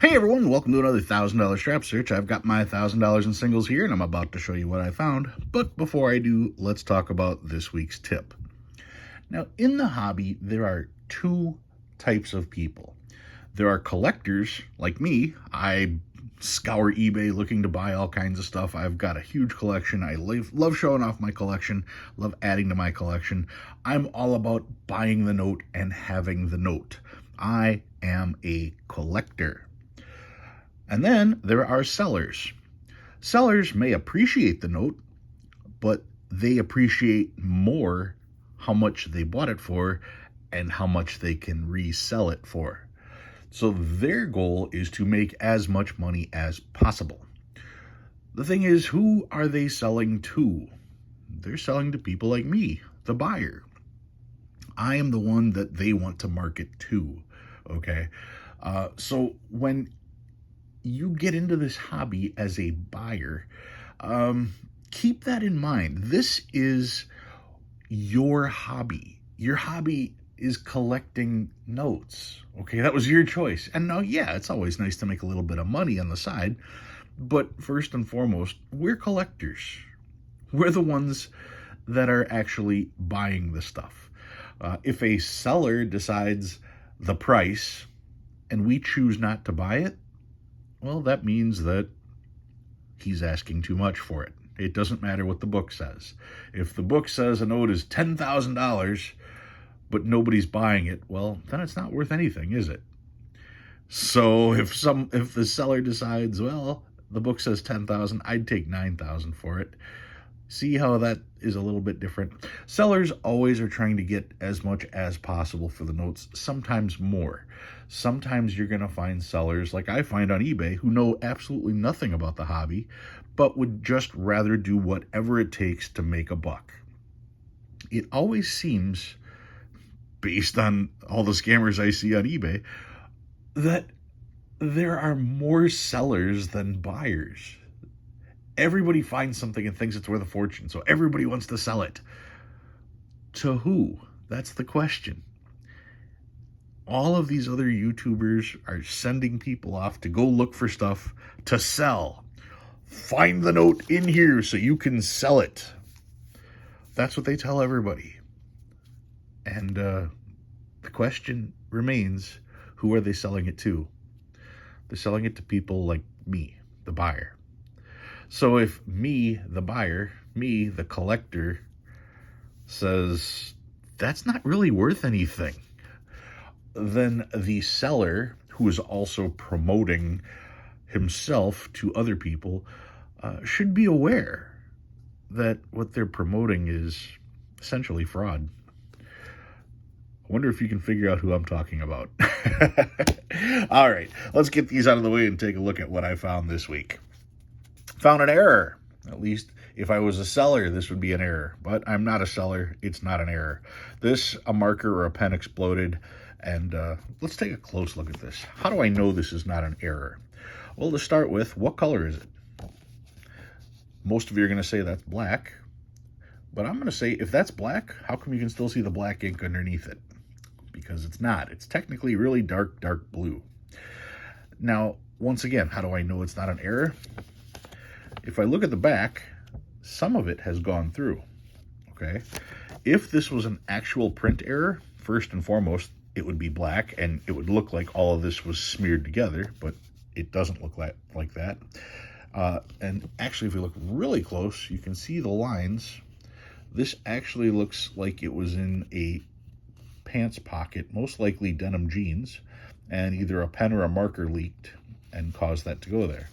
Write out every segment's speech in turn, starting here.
Hey everyone, welcome to another $1,000 strap search. I've got my $1,000 in singles here and I'm about to show you what I found. But before I do, let's talk about this week's tip. Now, in the hobby, there are two types of people. There are collectors like me. I scour eBay looking to buy all kinds of stuff. I've got a huge collection. I love showing off my collection, love adding to my collection. I'm all about buying the note and having the note. I am a collector. And then there are sellers. Sellers may appreciate the note, but they appreciate more how much they bought it for and how much they can resell it for. So their goal is to make as much money as possible. The thing is, who are they selling to? They're selling to people like me, the buyer. I am the one that they want to market to, okay? So when you get into this hobby as a buyer, keep that in mind. This is your hobby. Your hobby is collecting notes. Okay, that was your choice. And now, yeah, it's always nice to make a little bit of money on the side. But first and foremost, we're collectors. We're the ones that are actually buying the stuff. If a seller decides the price and we choose not to buy it, well, that means that he's asking too much for it. It doesn't matter what the book says. If the book says a note is $10,000, but nobody's buying it, well, then it's not worth anything, is it? So if the seller decides, well, the book says 10,000, I'd take 9,000 for it. See how that is a little bit different? Sellers always are trying to get as much as possible for the notes, sometimes more. Sometimes you're going to find sellers, like I find on eBay, who know absolutely nothing about the hobby, but would just rather do whatever it takes to make a buck. It always seems, based on all the scammers I see on eBay, that there are more sellers than buyers. Everybody finds something and thinks it's worth a fortune, so everybody wants to sell it. To who? That's the question. All of these other YouTubers are sending people off to go look for stuff to sell. Find the note in here so you can sell it. That's what they tell everybody. And the question remains, who are they selling it to? They're selling it to people like me, the buyer. So if me, the buyer, me, the collector, says, that's not really worth anything, then the seller, who is also promoting himself to other people, should be aware that what they're promoting is essentially fraud. I wonder if you can figure out who I'm talking about. All right, let's get these out of the way and take a look at what I found this week. Found an error. At least if I was a seller, this would be an error. But I'm not a seller. It's not an error. A marker or a pen exploded. And let's take a close look at this. How do I know this is not an error? Well, to start with, what color is it? Most of you are going to say that's black. But I'm going to say, if that's black, how come you can still see the black ink underneath it? Because it's not. It's technically really dark, dark blue. Now, once again, how do I know it's not an error? If I look at the back, some of it has gone through, okay? If this was an actual print error, first and foremost, it would be black, and it would look like all of this was smeared together, but it doesn't look like that. And actually, if we look really close, you can see the lines. This actually looks like it was in a pants pocket, most likely denim jeans, and either a pen or a marker leaked and caused that to go there.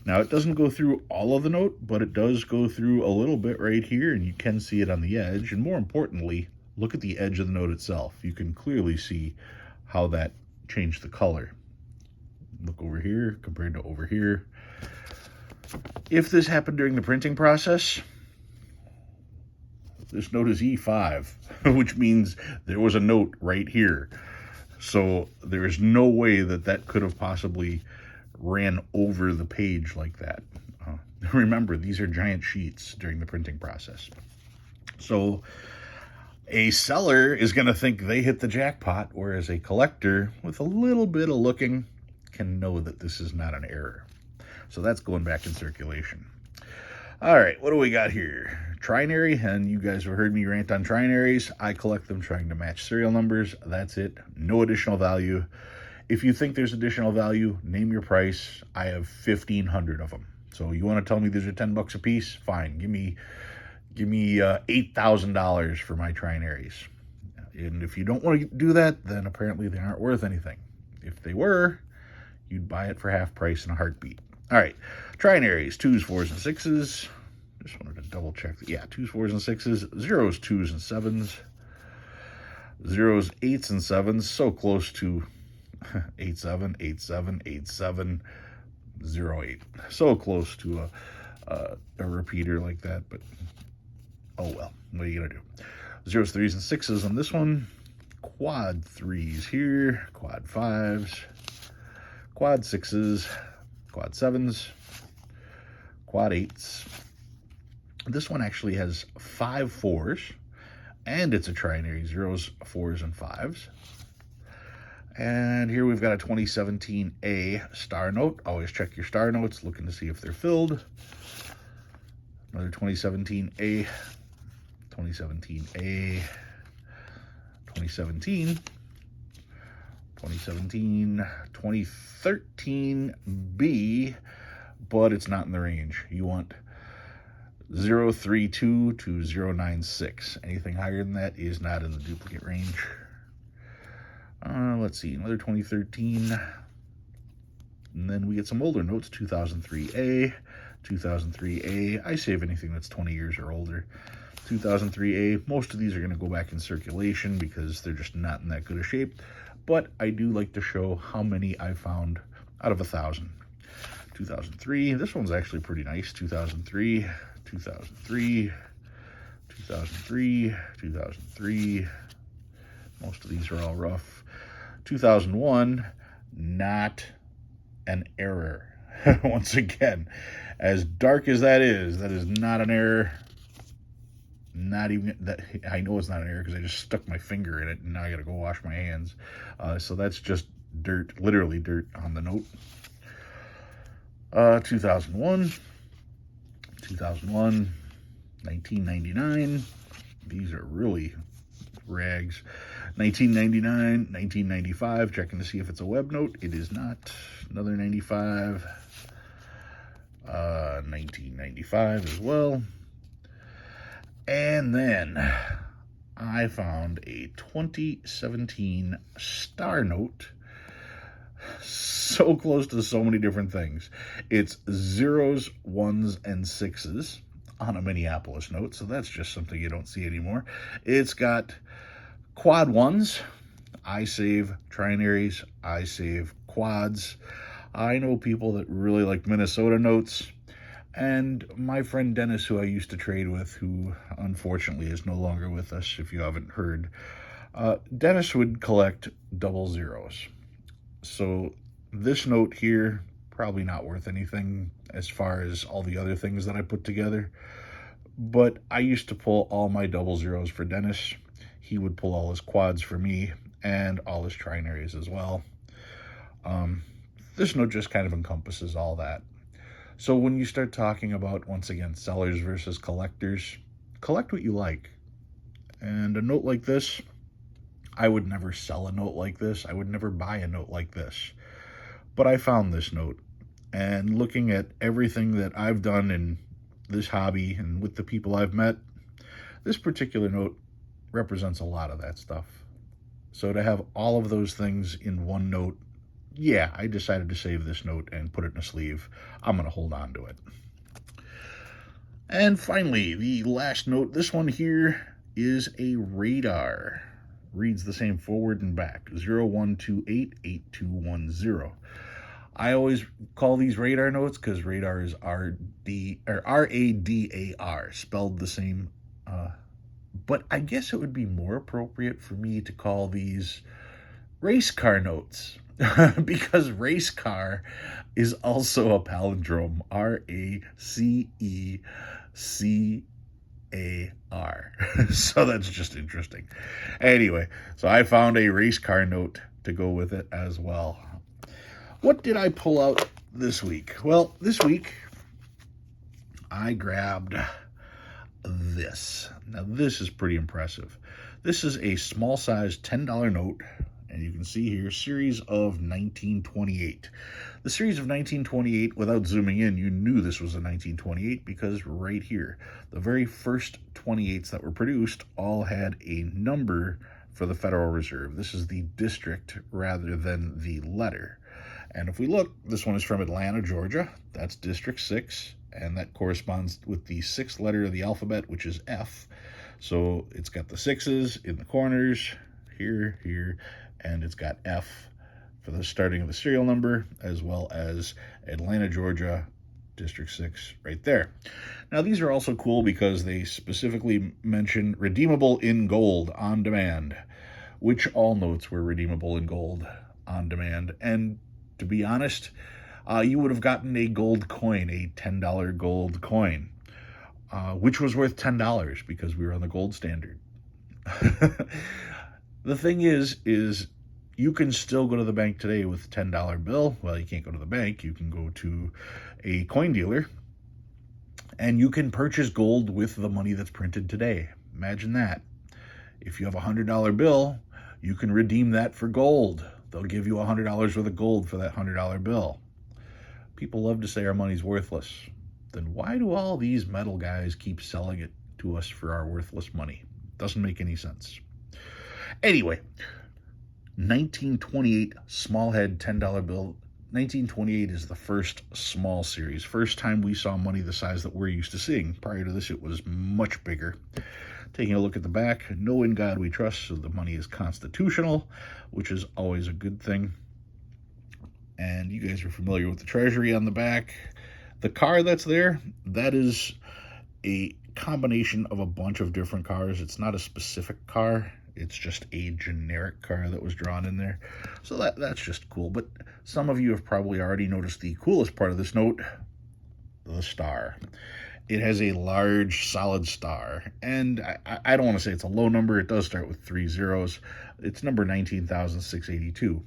Now, it doesn't go through all of the note, but it does go through a little bit right here, and you can see it on the edge. And more importantly, look at the edge of the note itself. You can clearly see how that changed the color. Look over here compared to over here. If this happened during the printing process, this note is E5, which means there was a note right here. So there is no way that could have possibly ran over the page like that. Remember, these are giant sheets during the printing process. So a seller is going to think they hit the jackpot, whereas a collector, with a little bit of looking, can know that this is not an error. So that's going back in circulation. All right, what do we got here? Trinary, and you guys have heard me rant on trinaries. I collect them trying to match serial numbers. That's it. No additional value. If you think there's additional value, name your price. I have 1,500 of them. So you want to tell me these are $10 a piece? Fine. Give me $8,000 for my trinaries. And if you don't want to do that, then apparently they aren't worth anything. If they were, you'd buy it for half price in a heartbeat. All right, trinaries, 2s, 4s, and 6s. Just wanted to double check. Yeah, 2s, 4s, and 6s. 0s, 2s, and 7s. 0s, 8s, and 7s. So close to 8, 7, 8, 7, 8, 7, 0, 8. So close to a repeater like that, but oh well, what are you going to do? 0s, 3s, and 6s on this one. Quad 3s here. Quad 5s. Quad 6s. Quad 7s. Quad 8s. This one actually has 5 4s. And it's a trinary. 0s, 4s, and 5s. And here we've got a 2017A star note. Always check your star notes, looking to see if they're filled. Another 2017A. 2017A, 2017, 2017, 2013B, but it's not in the range. You want 032 to 096. Anything higher than that is not in the duplicate range. Let's see, another 2013. And then we get some older notes, 2003A, 2003A. I save anything that's 20 years or older. 2003A. Most of these are going to go back in circulation because they're just not in that good a shape. But I do like to show how many I found out of 1,000. 2003. This one's actually pretty nice. 2003, 2003, 2003, 2003. Most of these are all rough. 2001, not an error. Once again, as dark as that is not an error. Not even that. I know it's not an error because I just stuck my finger in it and now I gotta go wash my hands. So that's just dirt, literally dirt on the note. 2001, 2001, 1999. These are really rags. 1999, 1995. Checking to see if it's a web note. It is not. Another 95. 1995 as well. And then I found a 2017 star note. So close to so many different things. It's 0s, 1s, and 6s on a Minneapolis note. So that's just something you don't see anymore. It's got quad 1s. I save trinaries. I save quads. I know people that really like Minnesota notes. And my friend Dennis, who I used to trade with, who unfortunately is no longer with us, if you haven't heard, Dennis would collect 00s. So this note here, probably not worth anything as far as all the other things that I put together. But I used to pull all my 00s for Dennis. He would pull all his quads for me and all his trinaries as well. This note just kind of encompasses all that. So when you start talking about, once again, sellers versus collectors, collect what you like. And a note like this, I would never sell a note like this. I would never buy a note like this. But I found this note. And looking at everything that I've done in this hobby and with the people I've met, this particular note represents a lot of that stuff. So to have all of those things in one note, yeah, I decided to save this note and put it in a sleeve. I'm going to hold on to it. And finally, the last note, this one here is a radar. Reads the same forward and back, 01288210. I always call these radar notes because radar is R-A-D-A-R, spelled the same. But I guess it would be more appropriate for me to call these race car notes. Because race car is also a palindrome. R-A-C-E-C-A-R. So that's just interesting. Anyway, so I found a race car note to go with it as well. What did I pull out this week? Well, this week I grabbed this. Now, this is pretty impressive. This is a small-sized $10 note, and you can see here, series of 1928. The series of 1928, without zooming in, you knew this was a 1928 because right here, the very first 28s that were produced all had a number for the Federal Reserve. This is the district rather than the letter. And if we look, this one is from Atlanta, Georgia. That's District 6, and that corresponds with the sixth letter of the alphabet, which is F. So it's got the sixes in the corners, here, and it's got F for the starting of the serial number, as well as Atlanta, Georgia, District 6 right there. Now, these are also cool because they specifically mention redeemable in gold on demand, which all notes were redeemable in gold on demand. And to be honest, you would have gotten a gold coin, a $10 gold coin, which was worth $10 because we were on the gold standard. The thing is you can still go to the bank today with a $10 bill. Well, you can't go to the bank. You can go to a coin dealer, and you can purchase gold with the money that's printed today. Imagine that. If you have a $100 bill, you can redeem that for gold. They'll give you $100 worth of gold for that $100 bill. People love to say our money's worthless. Then why do all these metal guys keep selling it to us for our worthless money? Doesn't make any sense. Anyway, 1928 small head $10 bill. 1928 is the first small series. First time we saw money the size that we're used to seeing. Prior to this, it was much bigger. Taking a look at the back, know in God we trust, so the money is constitutional, which is always a good thing. And you guys are familiar with the Treasury on the back. The car that's there, that is a combination of a bunch of different cars. It's not a specific car. It's just a generic car that was drawn in there. So that's just cool. But some of you have probably already noticed the coolest part of this note, the star. It has a large, solid star. And I don't want to say it's a low number. It does start with 3 zeros. It's number 19,682.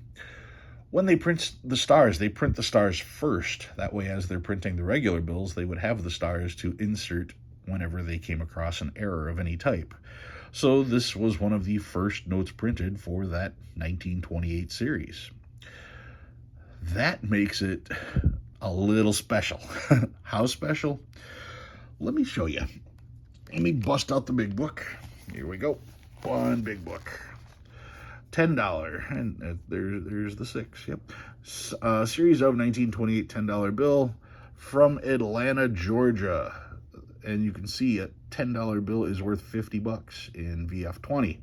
When they print the stars, they print the stars first. That way, as they're printing the regular bills, they would have the stars to insert whenever they came across an error of any type. So this was one of the first notes printed for that 1928 series. That makes it a little special. How special? Let me show you. Let me bust out the big book. Here we go. One big book. $10, and there's the 6. Yep. Series of 1928 $10 bill from Atlanta, Georgia. And you can see a $10 bill is worth $50 in VF20.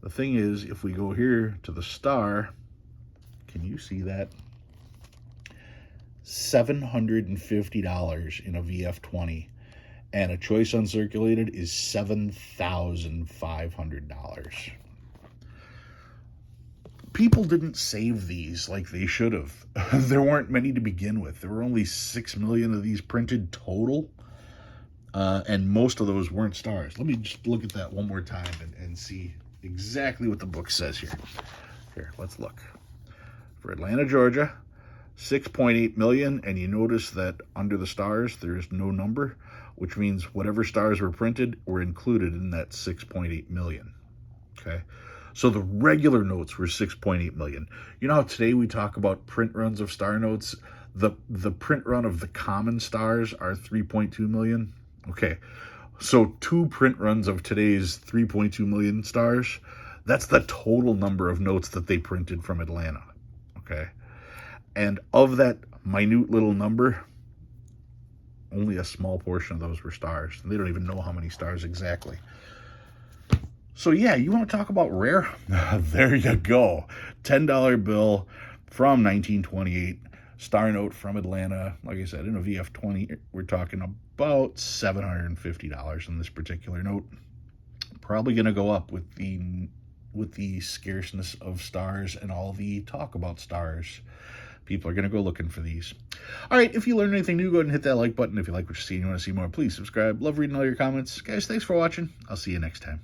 The thing is, if we go here to the star, can you see that? $750 in a VF20. And a choice uncirculated is $7,500. People didn't save these like they should have. There weren't many to begin with. There were only 6 million of these printed total. And most of those weren't stars. Let me just look at that one more time and see exactly what the book says here. Here, let's look. For Atlanta, Georgia, 6.8 million. And you notice that under the stars, there's no number, which means whatever stars were printed were included in that 6.8 million. Okay. So the regular notes were 6.8 million. You know how today we talk about print runs of star notes? The print run of the common stars are 3.2 million. Okay, so 2 print runs of today's 3.2 million stars, that's the total number of notes that they printed from Atlanta. Okay, and of that minute little number, only a small portion of those were stars. They don't even know how many stars exactly. So yeah, you want to talk about rare? There you go. $10 bill from 1928. Star note from Atlanta. Like I said, in a VF20, we're talking about $750 in this particular note. Probably going to go up with the scarceness of stars and all the talk about stars. People are going to go looking for these. All right, if you learned anything new, go ahead and hit that like button. If you like what you see and you want to see more, please subscribe. Love reading all your comments. Guys, thanks for watching. I'll see you next time.